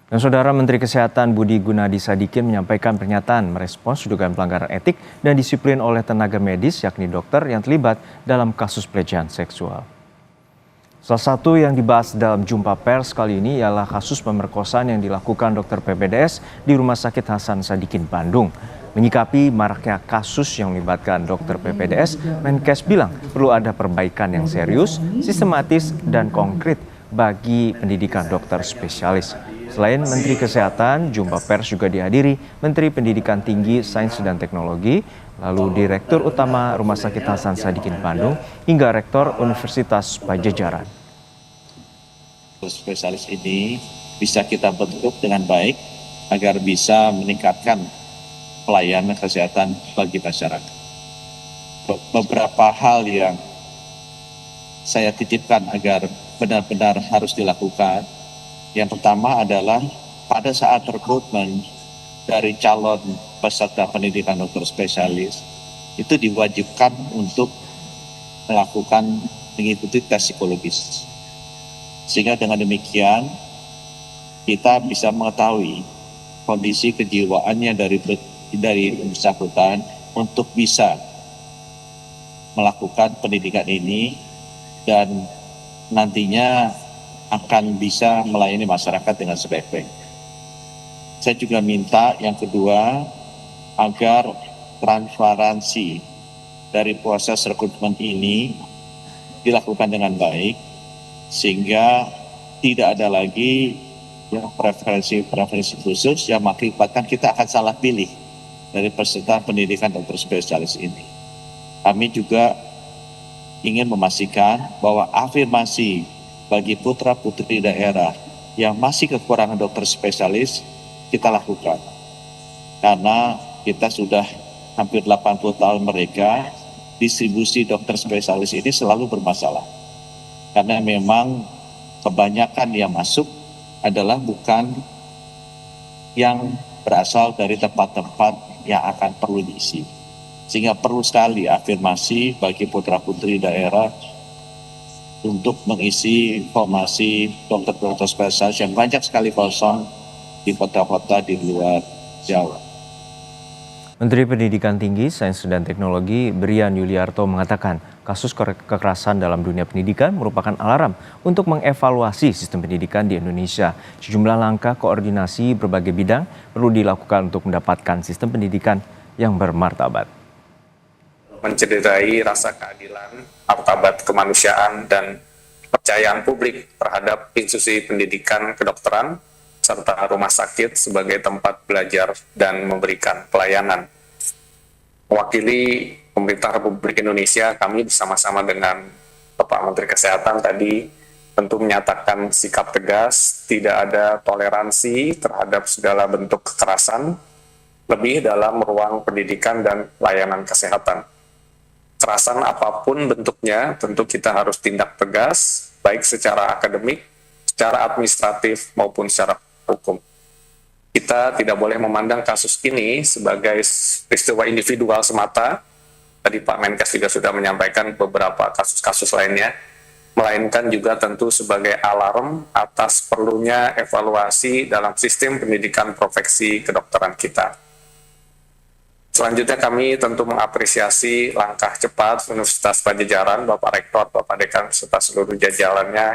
Dan Saudara Menteri Kesehatan Budi Gunadi Sadikin menyampaikan pernyataan merespons dugaan pelanggaran etik dan disiplin oleh tenaga medis yakni dokter yang terlibat dalam kasus pelecehan seksual. Salah satu yang dibahas dalam jumpa pers kali ini ialah kasus pemerkosaan yang dilakukan dokter PPDS di Rumah Sakit Hasan Sadikin, Bandung. Menyikapi maraknya kasus yang melibatkan dokter PPDS, Menkes bilang perlu ada perbaikan yang serius, sistematis, dan konkret bagi pendidikan dokter spesialis. Selain Menteri Kesehatan, jumpa pers juga dihadiri Menteri Pendidikan Tinggi, Sains dan Teknologi, lalu Direktur Utama Rumah Sakit Hasan Sadikin Bandung, hingga Rektor Universitas Pajajaran. Spesialis ini bisa kita bentuk dengan baik agar bisa meningkatkan pelayanan kesehatan bagi masyarakat. Beberapa hal yang saya titipkan agar benar-benar harus dilakukan. Yang pertama adalah pada saat rekrutmen dari calon peserta pendidikan dokter spesialis itu diwajibkan untuk mengikuti tes psikologis. Sehingga dengan demikian kita bisa mengetahui kondisi kejiwaannya dari bersangkutan untuk bisa melakukan pendidikan ini dan nantinya akan bisa melayani masyarakat dengan sebaik-baiknya. Saya juga minta yang kedua agar transparansi dari proses rekrutmen ini dilakukan dengan baik sehingga tidak ada lagi yang preferensi khusus yang mengakibatkan kita akan salah pilih dari peserta pendidikan dokter spesialis ini. Kami juga ingin memastikan bahwa afirmasi bagi putra-putri daerah yang masih kekurangan dokter spesialis kita lakukan. Karena kita sudah hampir 80 tahun mereka, distribusi dokter spesialis ini selalu bermasalah. Karena memang kebanyakan yang masuk adalah bukan yang berasal dari tempat-tempat yang akan perlu diisi. Sehingga perlu sekali afirmasi bagi putra-putri daerah untuk mengisi formasi dokter-dokter spesialis yang banyak sekali kosong di kota-kota di luar Jawa. Menteri Pendidikan Tinggi, Sains dan Teknologi Brian Yuliarto mengatakan kasus kekerasan dalam dunia pendidikan merupakan alarm untuk mengevaluasi sistem pendidikan di Indonesia. Sejumlah langkah koordinasi berbagai bidang perlu dilakukan untuk mendapatkan sistem pendidikan yang bermartabat. Mencederai rasa keadilan, martabat kemanusiaan, dan kepercayaan publik terhadap institusi pendidikan kedokteran serta rumah sakit sebagai tempat belajar dan memberikan pelayanan. Mewakili pemerintah Republik Indonesia, kami bersama-sama dengan Bapak Menteri Kesehatan tadi tentu menyatakan sikap tegas, tidak ada toleransi terhadap segala bentuk kekerasan, lebih dalam ruang pendidikan dan layanan kesehatan. Kekerasan apapun bentuknya, tentu kita harus tindak tegas, baik secara akademik, secara administratif, maupun secara hukum. Kita tidak boleh memandang kasus ini sebagai peristiwa individual semata. Tadi Pak Menkes juga sudah menyampaikan beberapa kasus-kasus lainnya, melainkan juga tentu sebagai alarm atas perlunya evaluasi dalam sistem pendidikan profesi kedokteran kita. Selanjutnya kami tentu mengapresiasi langkah cepat Universitas Pajajaran, Bapak Rektor, Bapak Dekan, serta seluruh jajarannya